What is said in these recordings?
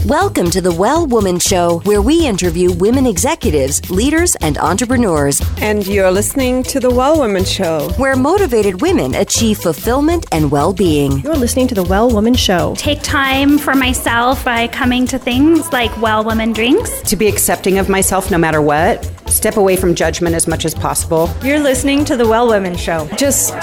Welcome to the Well Woman Show, where we interview women executives, leaders, and entrepreneurs. And you're listening to the Well Woman Show, where motivated women achieve fulfillment and well-being. You're listening to the Well Woman Show. Take time for myself by coming to things like Well Woman Drinks. To be accepting of myself no matter what. Step away from judgment as much as possible. You're listening to the Well Woman Show.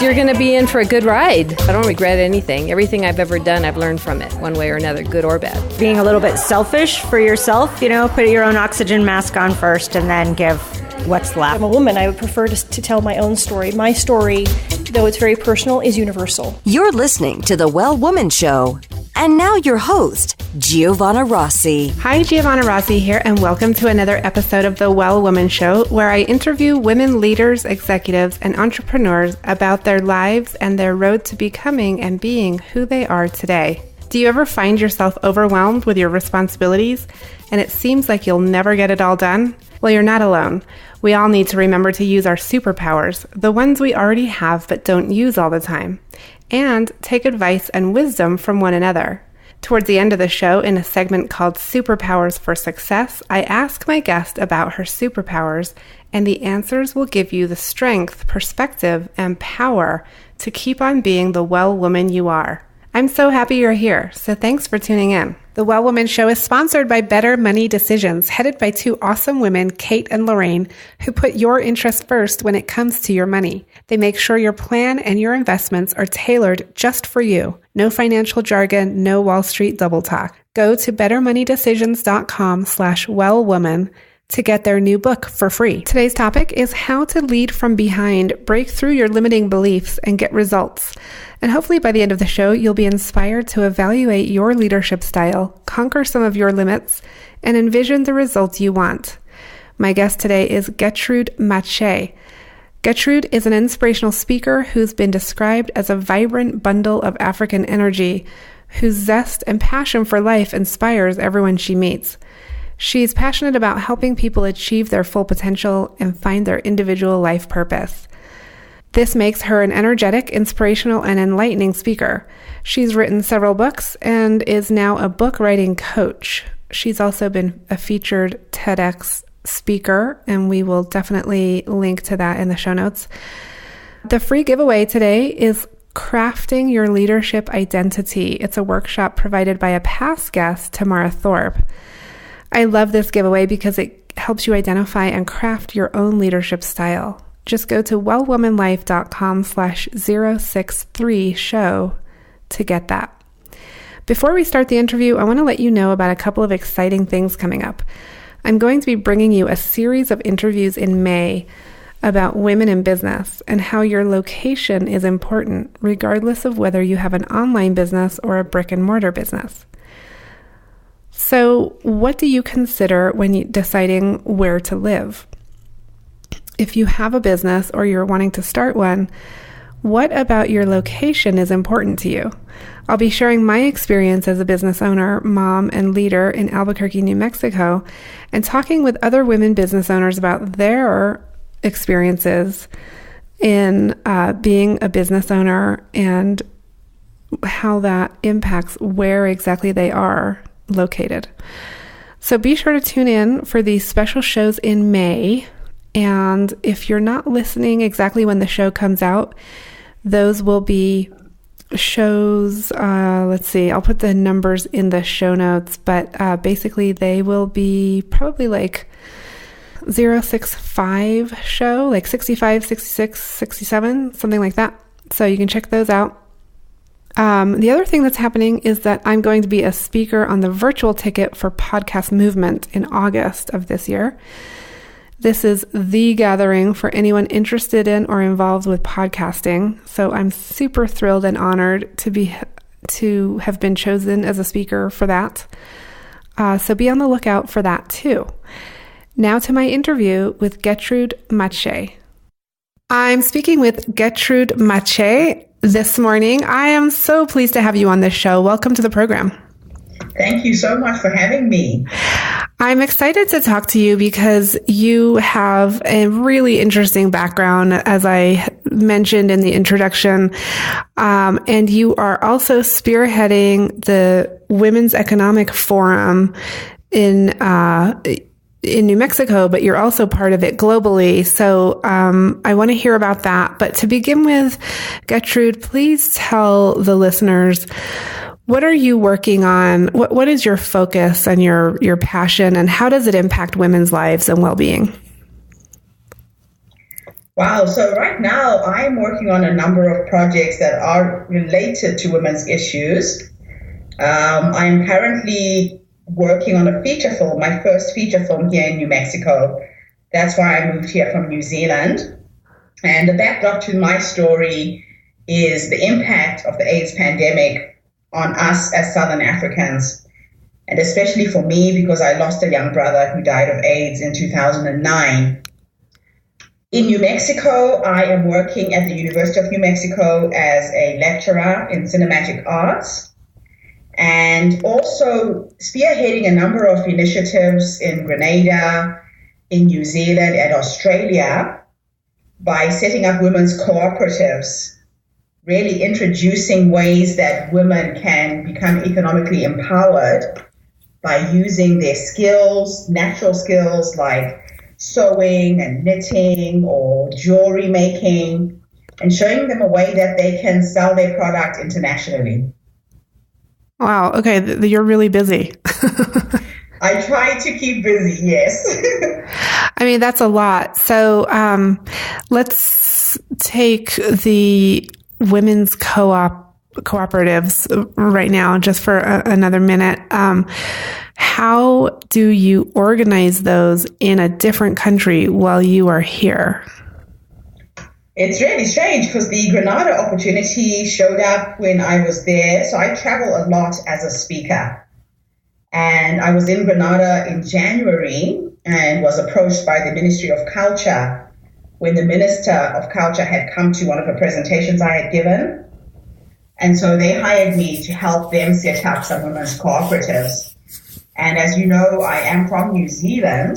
You're going to be in for a good ride. I don't regret anything. Everything I've ever done, I've learned from it, one way or another, good or bad. Being a little bit selfish for yourself, put your own oxygen mask on first and then give what's left. I'm a woman. I would prefer to tell my own story. My story, though it's very personal, is universal. You're listening to the Well Woman Show. And now your host, Giovanna Rossi. Hi, Giovanna Rossi here, and welcome to another episode of the Well Woman Show, where I interview women leaders, executives, and entrepreneurs about their lives and their road to becoming and being who they are today. Do you ever find yourself overwhelmed with your responsibilities, and it seems like you'll never get it all done? Well, you're not alone. We all need to remember to use our superpowers, the ones we already have but don't use all the time, and take advice and wisdom from one another. Towards the end of the show, in a segment called Superpowers for Success, I ask my guest about her superpowers, and the answers will give you the strength, perspective, and power to keep on being the well woman you are. I'm so happy you're here, so thanks for tuning in. The Well Woman Show is sponsored by Better Money Decisions, headed by two awesome women, Kate and Lorraine, who put your interests first when it comes to your money. They make sure your plan and your investments are tailored just for you. No financial jargon, no Wall Street double talk. Go to bettermoneydecisions.com/wellwoman to get their new book for free. Today's topic is how to lead from behind, break through your limiting beliefs, and get results. And hopefully by the end of the show, you'll be inspired to evaluate your leadership style, conquer some of your limits, and envision the results you want. My guest today is Getrude Matshe. Getrude is an inspirational speaker who's been described as a vibrant bundle of African energy, whose zest and passion for life inspires everyone she meets. She's passionate about helping people achieve their full potential and find their individual life purpose. This makes her an energetic, inspirational, and enlightening speaker. She's written several books and is now a book writing coach. She's also been a featured TEDx speaker, and we will definitely link to that in the show notes. The free giveaway today is Crafting Your Leadership Identity. It's a workshop provided by a past guest, Tamara Thorpe. I love this giveaway because it helps you identify and craft your own leadership style. Just go to wellwomanlife.com/063show to get that. Before we start the interview, I want to let you know about a couple of exciting things coming up. I'm going to be bringing you a series of interviews in May about women in business and how your location is important, regardless of whether you have an online business or a brick and mortar business. So, what do you consider when you're deciding where to live? If you have a business or you're wanting to start one, what about your location is important to you? I'll be sharing my experience as a business owner, mom, and leader in Albuquerque, New Mexico, and talking with other women business owners about their experiences in being a business owner and how that impacts where exactly they are located. So be sure to tune in for these special shows in May. And if you're not listening exactly when the show comes out, those will be shows, let's see, I'll put the numbers in the show notes, but basically they will be probably like 065 show, like 65, 66, 67, something like that. So you can check those out. The other thing that's happening is that I'm going to be a speaker on the virtual ticket for Podcast Movement in August of this year. This is the gathering for anyone interested in or involved with podcasting. So I'm super thrilled and honored to have been chosen as a speaker for that. So be on the lookout for that too. Now to my interview with Getrude Matshe. I'm speaking with Getrude Matshe this morning. I am so pleased to have you on this show. Welcome to the program. Thank you so much for having me. I'm excited to talk to you because you have a really interesting background, as I mentioned in the introduction. And you are also spearheading the Women's Economic Forum in New Mexico, but you're also part of it globally. So I want to hear about that. But to begin with, Getrude, please tell the listeners, what are you working on? What is your focus and your passion, and how does it impact women's lives and well-being? Wow. So right now I'm working on a number of projects that are related to women's issues. I'm currently working on a feature film, my first feature film here in New Mexico. That's why I moved here from New Zealand. And the backdrop to my story is the impact of the AIDS pandemic on us as Southern Africans, and especially for me because I lost a young brother who died of AIDS in 2009. In New Mexico, I am working at the University of New Mexico as a lecturer in cinematic arts, and also spearheading a number of initiatives in Grenada, in New Zealand, and Australia by setting up women's cooperatives, really introducing ways that women can become economically empowered by using their skills, natural skills like sewing and knitting or jewelry making, and showing them a way that they can sell their product internationally. Wow. Okay. You're really busy. I try to keep busy, yes. I mean, that's a lot. So let's take the women's cooperatives right now, just for another minute. How do you organize those in a different country while you are here? It's really strange because the Grenada opportunity showed up when I was there. So I travel a lot as a speaker. And I was in Grenada in January and was approached by the Ministry of Culture when the Minister of Culture had come to one of the presentations I had given. And so they hired me to help them set up some women's cooperatives. And as you know, I am from New Zealand.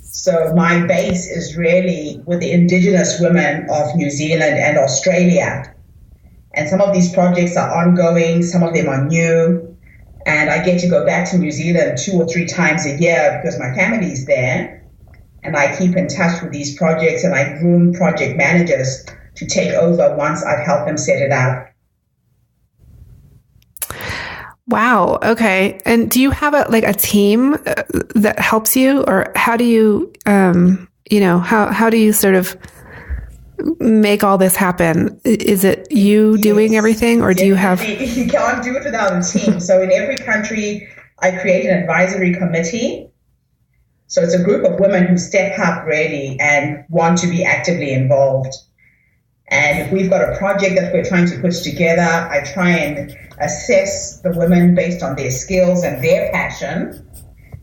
So my base is really with the Indigenous women of New Zealand and Australia. And some of these projects are ongoing, some of them are new. And I get to go back to New Zealand 2 or 3 times a year because my family is there. And I keep in touch with these projects, and I groom project managers to take over once I've helped them set it up. Wow. Okay. And do you have a team that helps you, or how do you, how do you sort of make all this happen? Is it you doing everything, or do you have? You can't do it without a team. So in every country, I create an advisory committee. So it's a group of women who step up really and want to be actively involved. And if we've got a project that we're trying to put together, I try and assess the women based on their skills and their passion.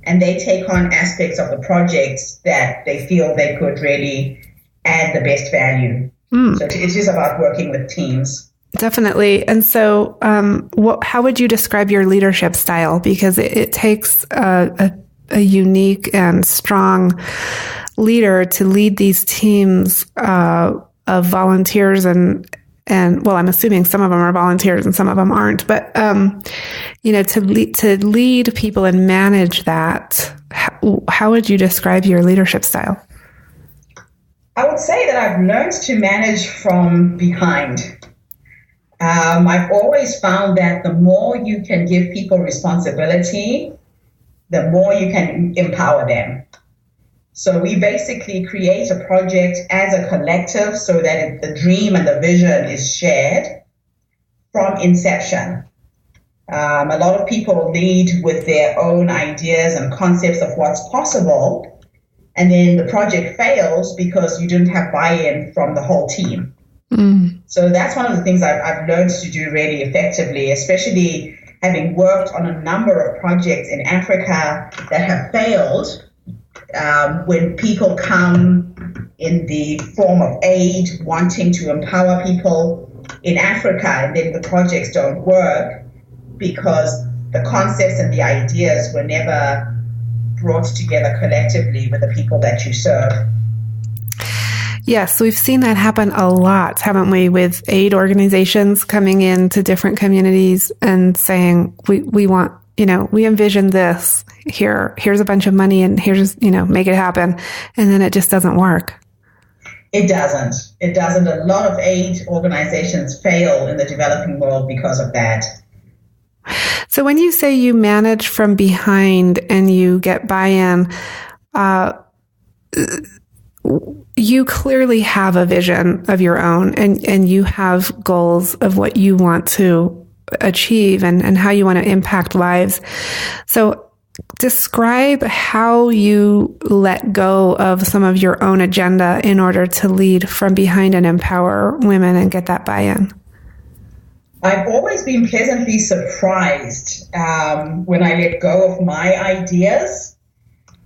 And they take on aspects of the projects that they feel they could really add the best value. So it's just about working with teams. Definitely. And so how would you describe your leadership style? Because it takes a unique and strong leader to lead these teams of volunteers and well, I'm assuming some of them are volunteers and some of them aren't, but to lead people and manage that, how would you describe your leadership style? I would say that I've learned to manage from behind. I've always found that the more you can give people responsibility, the more you can empower them. So we basically create a project as a collective so that the dream and the vision is shared from inception. A lot of people lead with their own ideas and concepts of what's possible, and then the project fails because you didn't have buy-in from the whole team. So that's one of the things I've learned to do really effectively, especially having worked on a number of projects in Africa that have failed. When people come in the form of aid, wanting to empower people in Africa, and then the projects don't work because the concepts and the ideas were never brought together collectively with the people that you serve. Yes, we've seen that happen a lot, haven't we, with aid organizations coming into different communities and saying, we want, we envision this, here's a bunch of money and here's, make it happen. And then it just doesn't work. It doesn't. A lot of aid organizations fail in the developing world because of that. So when you say you manage from behind and you get buy-in, you clearly have a vision of your own and you have goals of what you want to achieve and how you want to impact lives. So describe how you let go of some of your own agenda in order to lead from behind and empower women and get that buy-in. I've always been pleasantly surprised when I let go of my ideas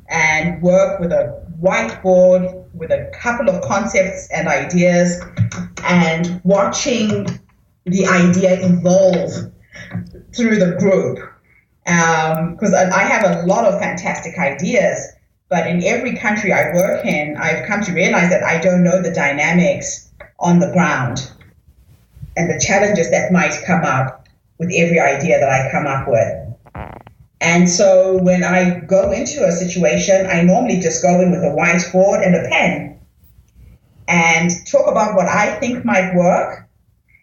and work with a whiteboard with a couple of concepts and ideas and watching the idea evolve through the group. Because I have a lot of fantastic ideas, but in every country I work in, I've come to realize that I don't know the dynamics on the ground and the challenges that might come up with every idea that I come up with. And so when I go into a situation, I normally just go in with a whiteboard and a pen and talk about what I think might work,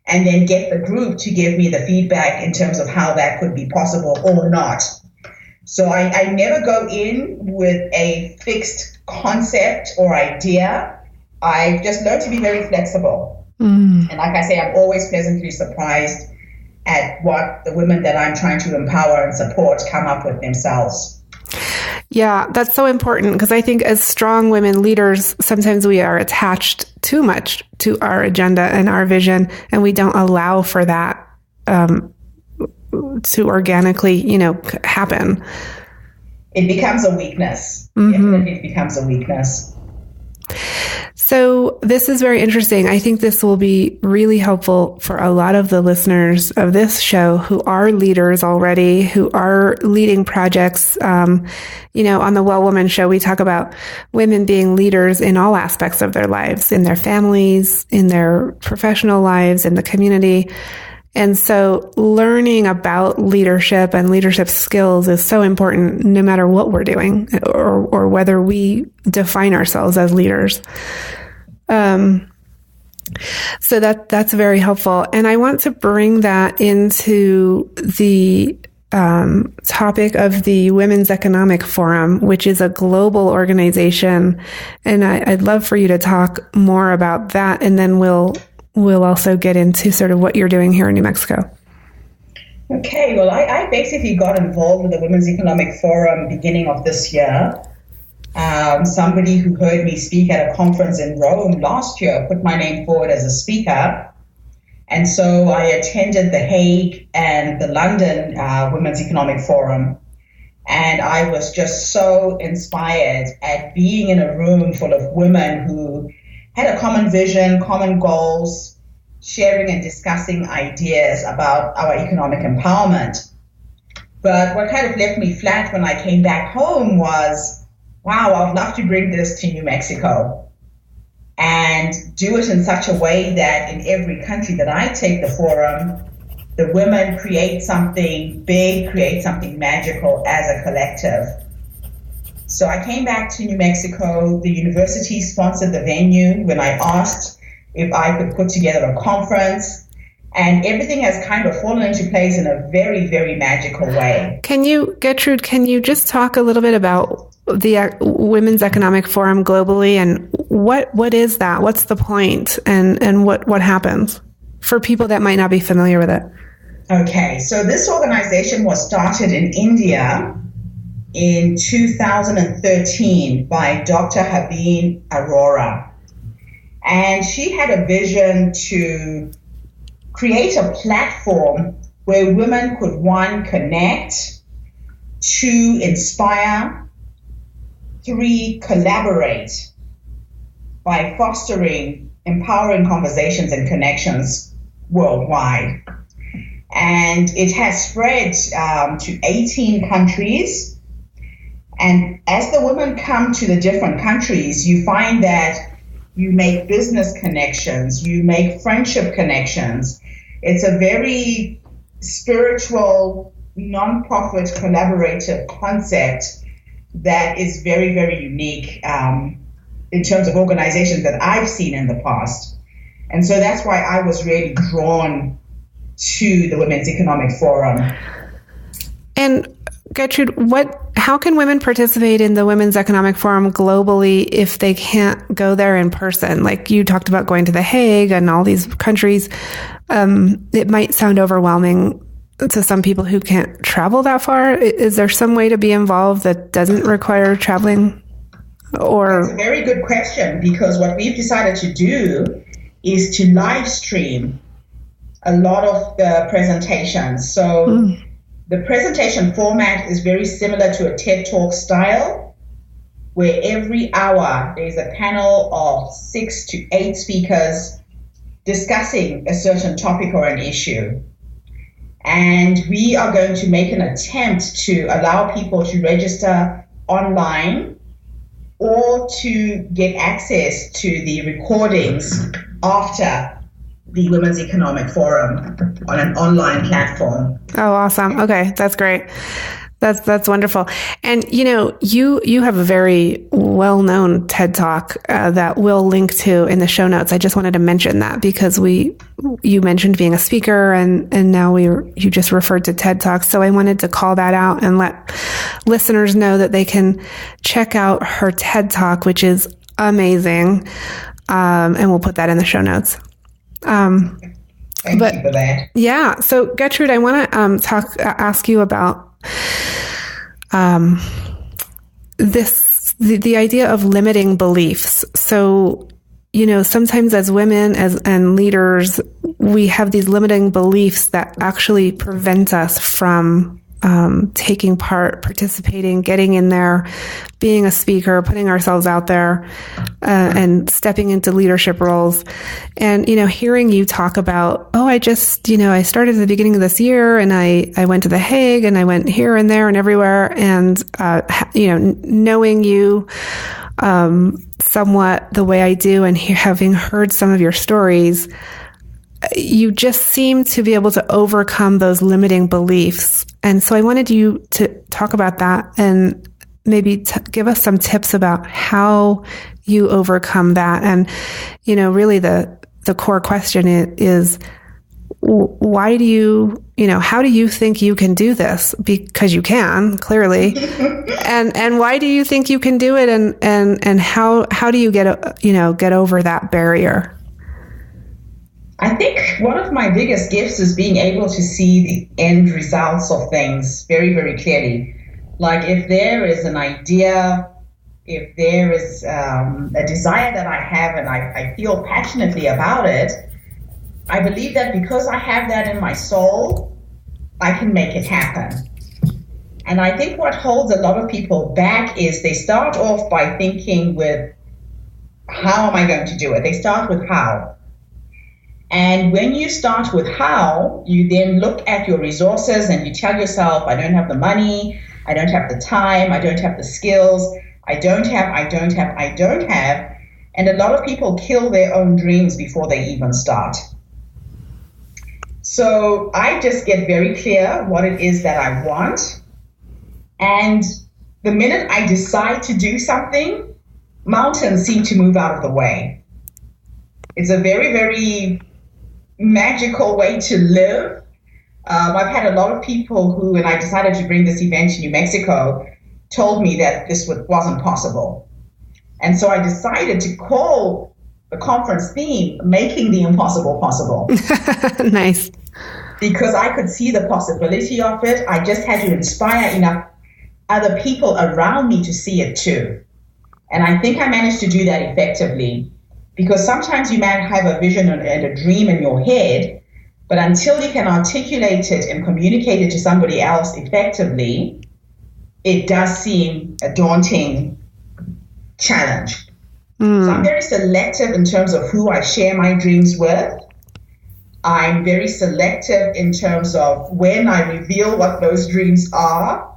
and then get the group to give me the feedback in terms of how that could be possible or not. So I never go in with a fixed concept or idea. I've just learned to be very flexible. And like I say, I'm always pleasantly surprised at what the women that I'm trying to empower and support come up with themselves. Yeah, that's so important because I think as strong women leaders, sometimes we are attached too much to our agenda and our vision, and we don't allow for that to organically, happen. It becomes a weakness. Definitely it becomes a weakness. So this is very interesting. I think this will be really helpful for a lot of the listeners of this show who are leaders already, who are leading projects. On the Well Woman Show, we talk about women being leaders in all aspects of their lives, in their families, in their professional lives, in the community. And so learning about leadership and leadership skills is so important no matter what we're doing or whether we define ourselves as leaders. So that's very helpful. And I want to bring that into the topic of the Women's Economic Forum, which is a global organization. And I'd love for you to talk more about that. And then we'll also get into sort of what you're doing here in New Mexico. Okay, well, I basically got involved with the Women's Economic Forum beginning of this year. Somebody who heard me speak at a conference in Rome last year put my name forward as a speaker. And so I attended the Hague and the London Women's Economic Forum. And I was just so inspired at being in a room full of women who had a common vision, common goals, sharing and discussing ideas about our economic empowerment. But what kind of left me flat when I came back home was, wow, I would love to bring this to New Mexico and do it in such a way that in every country that I take the forum, the women create something big, create something magical as a collective. So I came back to New Mexico. The university sponsored the venue when I asked if I could put together a conference, and everything has kind of fallen into place in a very, very magical way. Getrude, can you just talk a little bit about the Women's Economic Forum globally and what is that? What's the point and what happens for people that might not be familiar with it? Okay, so this organization was started in India in 2013 by Dr. Habeen Arora. And she had a vision to create a platform where women could, one, connect, two, inspire, three, collaborate by fostering empowering conversations and connections worldwide. And it has spread to 18 countries. And as the women come to the different countries, you find that you make business connections, you make friendship connections. It's a very spiritual, non-profit, collaborative concept that is very, very unique in terms of organizations that I've seen in the past. And so that's why I was really drawn to the Women's Economic Forum. And Getrude, how can women participate in the Women's Economic Forum globally if they can't go there in person? Like you talked about going to The Hague and all these countries. It might sound overwhelming to some people who can't travel that far. Is there some way to be involved that doesn't require traveling? Or that's a very good question, because what we've decided to do is to live stream a lot of the presentations. So the presentation format is very similar to a TED Talk style, where every hour there's a panel of 6 to 8 speakers discussing a certain topic or an issue. And we are going to make an attempt to allow people to register online or to get access to the recordings after the Women's Economic Forum on an online platform. Oh, awesome. Okay, that's great. That's wonderful. And you have a very well-known TED Talk that we'll link to in the show notes. I just wanted to mention that because you mentioned being a speaker and now you just referred to TED Talks. So I wanted to call that out and let listeners know that they can check out her TED Talk, which is amazing. And we'll put that in the show notes. Thank you for that. Yeah. So Getrude, I want to ask you about the idea of limiting beliefs. So, sometimes as women and leaders, we have these limiting beliefs that actually prevent us from taking part, participating, getting in there, being a speaker, putting ourselves out there, and stepping into leadership roles. And, hearing you talk about, I started at the beginning of this year and I went to The Hague and I went here and there and everywhere. And, knowing you, somewhat the way I do and having heard some of your stories, you just seem to be able to overcome those limiting beliefs. And so I wanted you to talk about that and maybe give us some tips about how you overcome that. And, really the core question is why do you, how do you think you can do this? Because you can, clearly. and why do you think you can do it? And how do you get over that barrier? I think one of my biggest gifts is being able to see the end results of things very, very clearly. Like if there is an idea, if there is a desire that I have and I feel passionately about it, I believe that because I have that in my soul, I can make it happen. And I think what holds a lot of people back is they start off by thinking with, how am I going to do it? They start with how. And when you start with how, you then look at your resources and you tell yourself, I don't have the money, I don't have the time, I don't have the skills, I don't have. And a lot of people kill their own dreams before they even start. So I just get very clear what it is that I want. And the minute I decide to do something, mountains seem to move out of the way. It's a very, very magical way to live. I've had a lot of people who, when I decided to bring this event to New Mexico, told me that this wasn't possible. And so I decided to call the conference theme, Making the Impossible Possible. Nice. Because I could see the possibility of it. I just had to inspire enough other people around me to see it too. And I think I managed to do that effectively. Because sometimes you might have a vision and a dream in your head, but until you can articulate it and communicate it to somebody else effectively, it does seem a daunting challenge. So I'm very selective in terms of who I share my dreams with. I'm very selective in terms of when I reveal what those dreams are,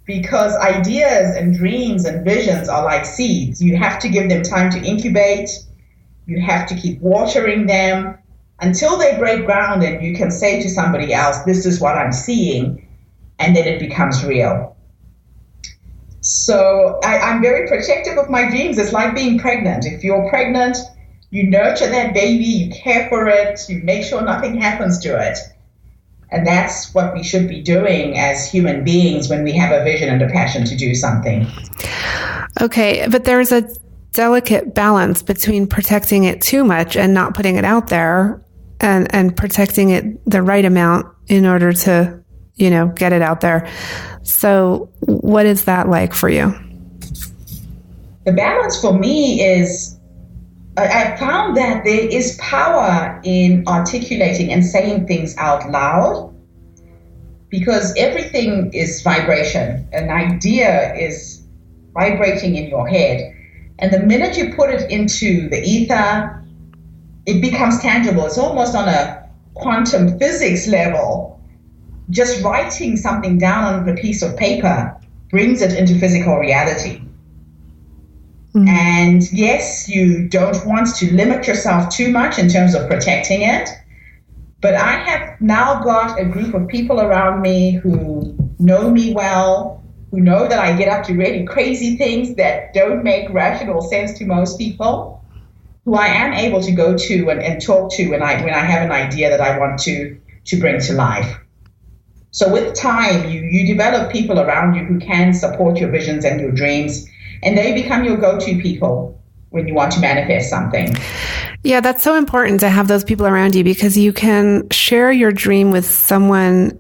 because ideas and dreams and visions are like seeds. You have to give them time to incubate. You have to keep watering them until they break ground and you can say to somebody else, this is what I'm seeing, and then it becomes real. So I'm very protective of my dreams. It's like being pregnant. If you're pregnant, you nurture that baby, you care for it, you make sure nothing happens to it. And that's what we should be doing as human beings when we have a vision and a passion to do something. Okay, but there's a delicate balance between protecting it too much and not putting it out there, and protecting it the right amount in order to, get it out there. So what is that like for you? The balance for me is, I found that there is power in articulating and saying things out loud, because everything is vibration. An idea is vibrating in your head. And the minute you put it into the ether, it becomes tangible. It's almost on a quantum physics level. Just writing something down on a piece of paper brings it into physical reality. And yes, you don't want to limit yourself too much in terms of protecting it. But I have now got a group of people around me who know me well, who know that I get up to really crazy things that don't make rational sense to most people, who I am able to go to and talk to when I have an idea that I want to bring to life. So with time, you develop people around you who can support your visions and your dreams, and they become your go-to people when you want to manifest something. Yeah, that's so important to have those people around you, because you can share your dream with someone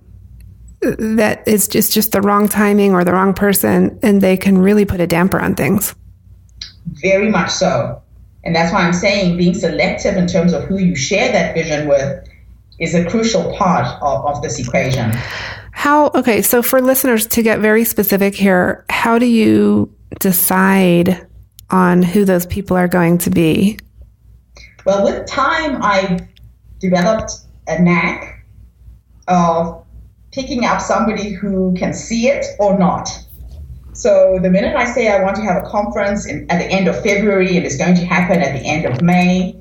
that is just the wrong timing or the wrong person, and they can really put a damper on things. Very much so. And that's why I'm saying being selective in terms of who you share that vision with is a crucial part of this equation. Okay, so for listeners, to get very specific here, how do you decide on who those people are going to be? Well, with time, I've developed a knack of picking up somebody who can see it or not. So the minute I say I want to have a conference at the end of February and it's going to happen at the end of May,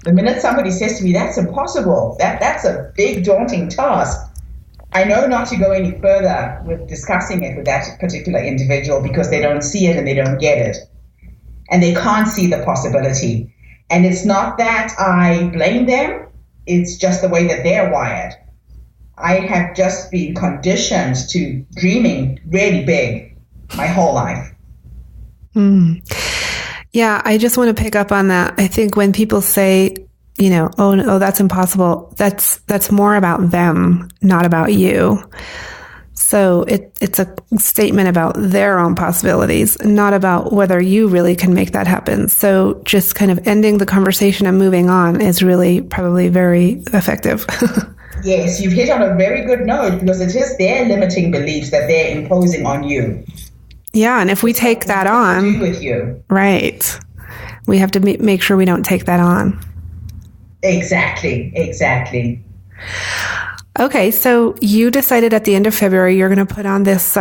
the minute somebody says to me, that's impossible, that's a big daunting task, I know not to go any further with discussing it with that particular individual, because they don't see it and they don't get it. And they can't see the possibility. And it's not that I blame them, it's just the way that they're wired. I have just been conditioned to dreaming really big my whole life. Yeah, I just want to pick up on that. I think when people say, oh no, that's impossible, that's more about them, not about you. So it's a statement about their own possibilities, not about whether you really can make that happen. So just kind of ending the conversation and moving on is really probably very effective. Yes, you've hit on a very good note, because it is their limiting beliefs that they're imposing on you. Yeah, and if we take that on, with you. Right, we have to make sure we don't take that on. Exactly. Okay, so you decided at the end of February you're going to put on this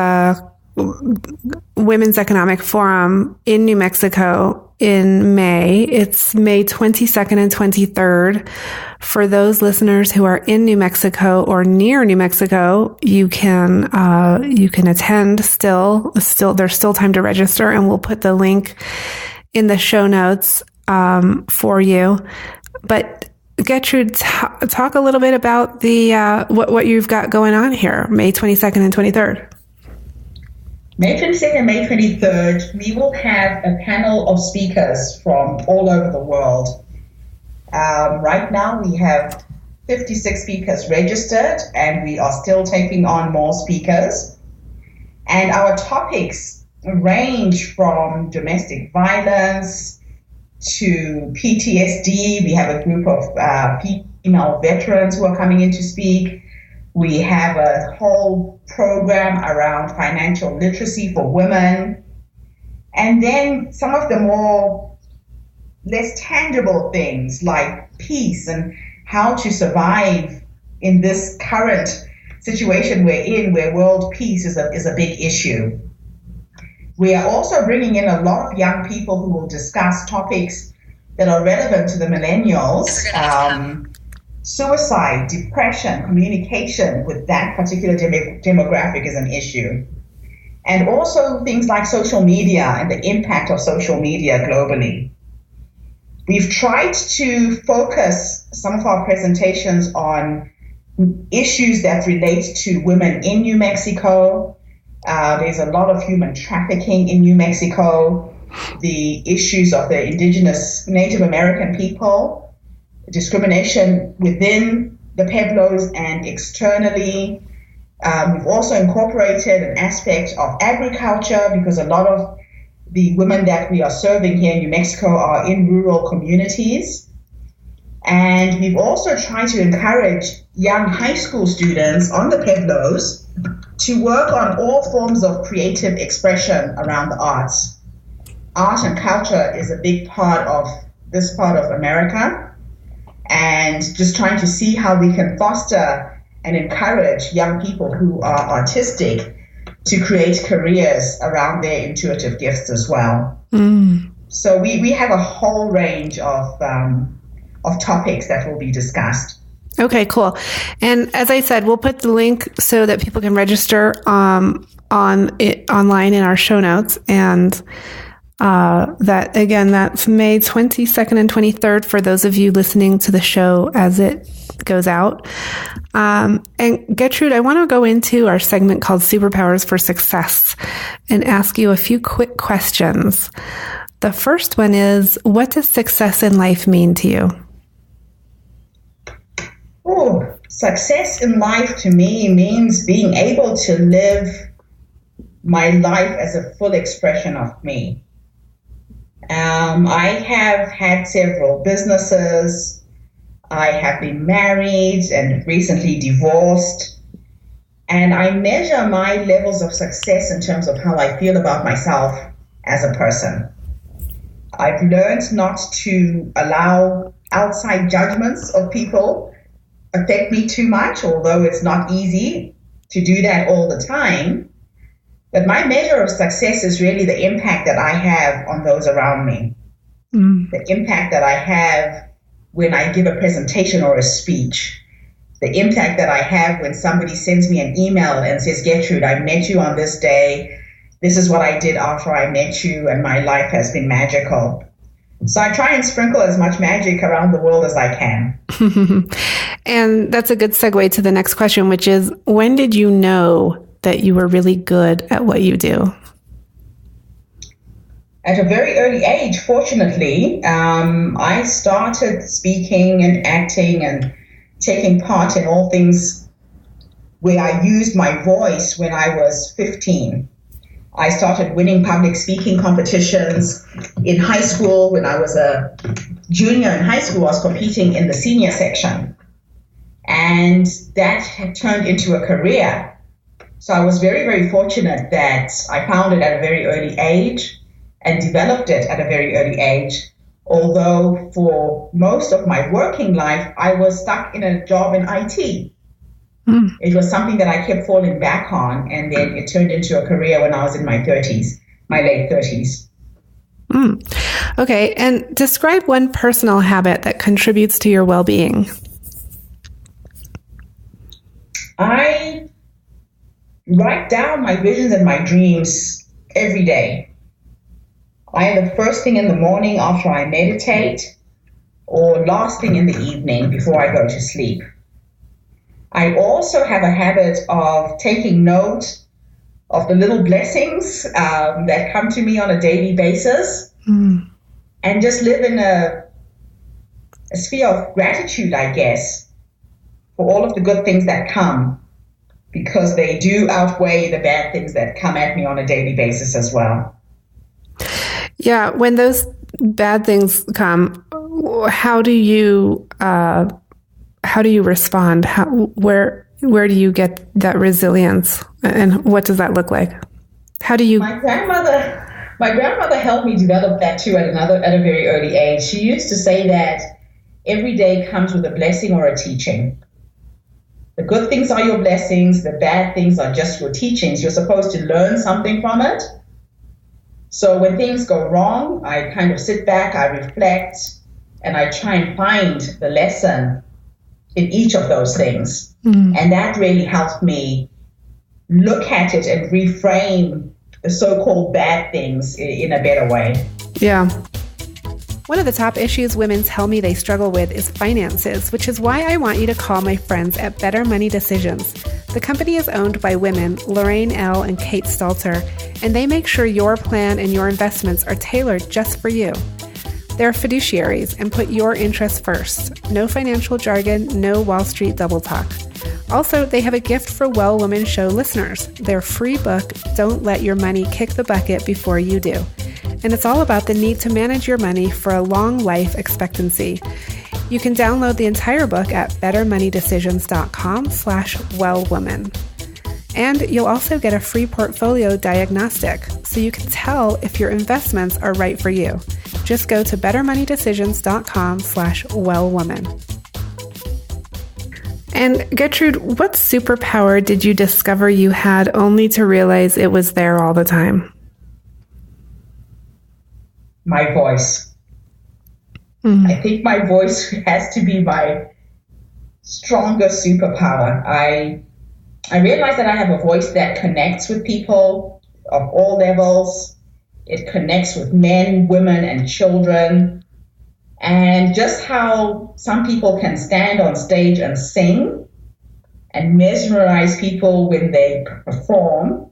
Women's Economic Forum in New Mexico in May. It's May 22nd and 23rd. For those listeners who are in New Mexico or near New Mexico, you can attend still. There's still time to register, and we'll put the link in the show notes for you. But Getrude, talk a little bit about the what you've got going on here, May 22nd and 23rd. May 22nd and May 23rd, we will have a panel of speakers from all over the world. Right now, we have 56 speakers registered, and we are still taking on more speakers. And our topics range from domestic violence to PTSD. We have a group of female veterans who are coming in to speak. We have a whole program around financial literacy for women. And then some of the more less tangible things like peace and how to survive in this current situation we're in, where world peace is a big issue. We are also bringing in a lot of young people who will discuss topics that are relevant to the millennials. Suicide, depression, communication with that particular demographic is an issue. And also things like social media and the impact of social media globally. We've tried to focus some of our presentations on issues that relate to women in New Mexico. There's a lot of human trafficking in New Mexico, the issues of the indigenous Native American people, discrimination within the Pueblos and externally. We've also incorporated an aspect of agriculture because a lot of the women that we are serving here in New Mexico are in rural communities. And we've also tried to encourage young high school students on the Pueblos to work on all forms of creative expression around the arts. Art and culture is a big part of this part of America, and just trying to see how we can foster and encourage young people who are artistic to create careers around their intuitive gifts as well. So we have a whole range of topics that will be discussed. Okay, cool. And as I said, we'll put the link so that people can register online in our show notes. And that's May 22nd and 23rd for those of you listening to the show as it goes out. And Getrude, I want to go into our segment called Superpowers for Success and ask you a few quick questions. The first one is, what does success in life mean to you? Oh, success in life to me means being able to live my life as a full expression of me. I have had several businesses. I have been married and recently divorced. And I measure my levels of success in terms of how I feel about myself as a person. I've learned not to allow outside judgments of people affect me too much, although it's not easy to do that all the time. But my measure of success is really the impact that I have on those around me. The impact that I have when I give a presentation or a speech. The impact that I have when somebody sends me an email and says, Getrude, I met you on this day. This is what I did after I met you, and my life has been magical. So I try and sprinkle as much magic around the world as I can. And that's a good segue to the next question, which is, when did you know that you were really good at what you do? At a very early age, fortunately. I started speaking and acting and taking part in all things where I used my voice when I was 15. I started winning public speaking competitions in high school. When I was a junior in high school, I was competing in the senior section. And that had turned into a career. So I was very, very fortunate that I found it at a very early age and developed it at a very early age. Although for most of my working life, I was stuck in a job in IT. It was something that I kept falling back on, and then it turned into a career when I was in my late 30s. Okay, and describe one personal habit that contributes to your well-being. I write down my visions and my dreams every day. Either the first thing in the morning after I meditate, or last thing in the evening before I go to sleep. I also have a habit of taking note of the little blessings that come to me on a daily basis, and just live in a sphere of gratitude, I guess, for all of the good things that come, because they do outweigh the bad things that come at me on a daily basis as well. Yeah, when those bad things come, how do you respond? Where do you get that resilience, and what does that look like? How do you? My grandmother helped me develop that too at a very early age. She used to say that every day comes with a blessing or a teaching. The good things are your blessings. The bad things are just your teachings. You're supposed to learn something from it. So when things go wrong, I kind of sit back, I reflect, and I try and find the lesson in each of those things. And that really helped me look at it and reframe the so-called bad things in a better way. Yeah. One of the top issues women tell me they struggle with is finances, which is why I want you to call my friends at Better Money Decisions. The company is owned by women, Lorraine L. and Kate Stalter, and they make sure your plan and your investments are tailored just for you. They're fiduciaries and put your interests first. No financial jargon, no Wall Street double talk. Also, they have a gift for Well Woman Show listeners. Their free book, Don't Let Your Money Kick the Bucket Before You Do. And it's all about the need to manage your money for a long life expectancy. You can download the entire book at bettermoneydecisions.com/wellwoman. And you'll also get a free portfolio diagnostic so you can tell if your investments are right for you. Just go to bettermoneydecisions.com/wellwoman. And Getrude, what superpower did you discover you had only to realize it was there all the time? My voice. I think my voice has to be my strongest superpower. I realize that I have a voice that connects with people of all levels. It connects with men, women, and children. And just how some people can stand on stage and sing and mesmerize people when they perform,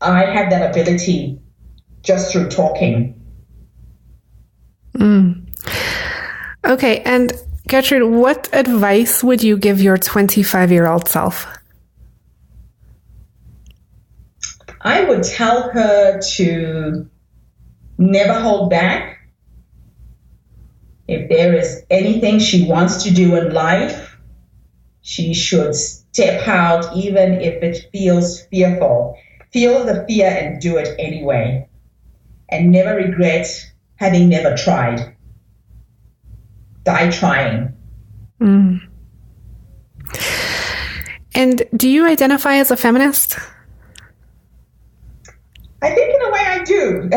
I have that ability just through talking. Okay, and Getrude, what advice would you give your 25-year-old self? I would tell her to never hold back. If there is anything she wants to do in life, she should step out even if it feels fearful. Feel the fear and do it anyway. And never regret having never tried. Die trying. And do you identify as a feminist? I think in a way I do.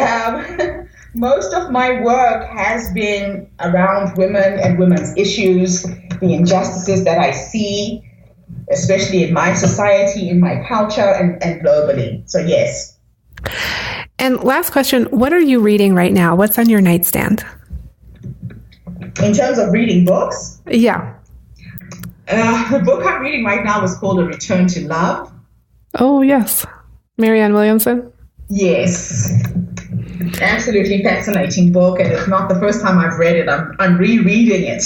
Most of my work has been around women and women's issues, the injustices that I see, especially in my society, in my culture, and globally. So yes. And last question, what are you reading right now? What's on your nightstand? In terms of reading books? Yeah. The book I'm reading right now is called A Return to Love. Oh, yes. Marianne Williamson? Yes. Absolutely fascinating book, and it's not the first time I've read it. I'm rereading it.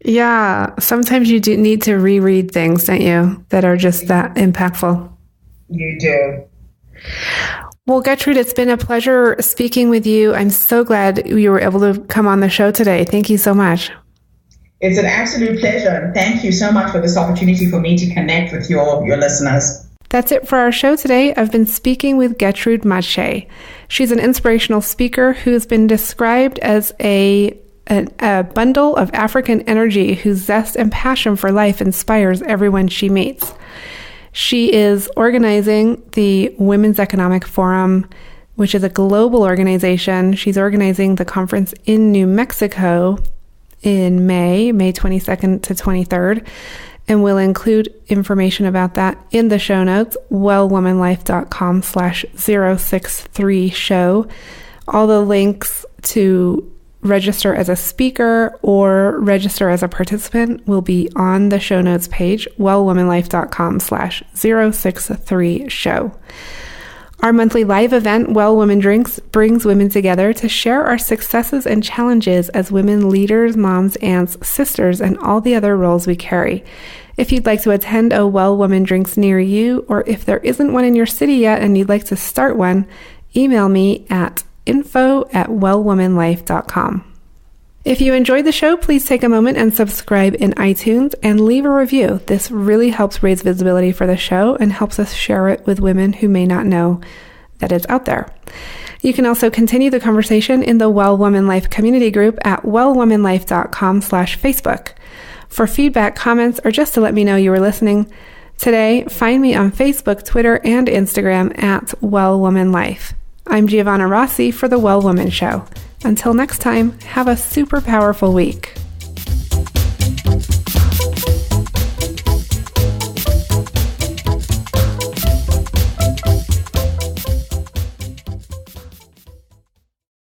Yeah. Sometimes you do need to reread things, don't you, that are just that impactful. You do. Well, Getrude, it's been a pleasure speaking with you. I'm so glad you were able to come on the show today. Thank you so much. It's an absolute pleasure, and thank you so much for this opportunity for me to connect with your listeners. That's it for our show today. I've been speaking with Getrude Matshe. She's an inspirational speaker who has been described as a bundle of African energy whose zest and passion for life inspires everyone she meets. She is organizing the Women's Economic Forum, which is a global organization. She's organizing the conference in New Mexico in May 22nd to 23rd. And we'll include information about that in the show notes, wellwomanlife.com/063 show. All the links to register as a speaker or register as a participant will be on the show notes page, wellwomanlife.com/063 show. Our monthly live event, Well Woman Drinks, brings women together to share our successes and challenges as women leaders, moms, aunts, sisters, and all the other roles we carry. If you'd like to attend a Well Woman Drinks near you, or if there isn't one in your city yet and you'd like to start one, email me at info@wellwomanlife.com. If you enjoyed the show, please take a moment and subscribe in iTunes and leave a review. This really helps raise visibility for the show and helps us share it with women who may not know that it's out there. You can also continue the conversation in the Well Woman Life community group at wellwomanlife.com/Facebook. For feedback, comments, or just to let me know you were listening today, find me on Facebook, Twitter, and Instagram at Well Woman Life. I'm Giovanna Rossi for The Well Woman Show. Until next time, have a super powerful week.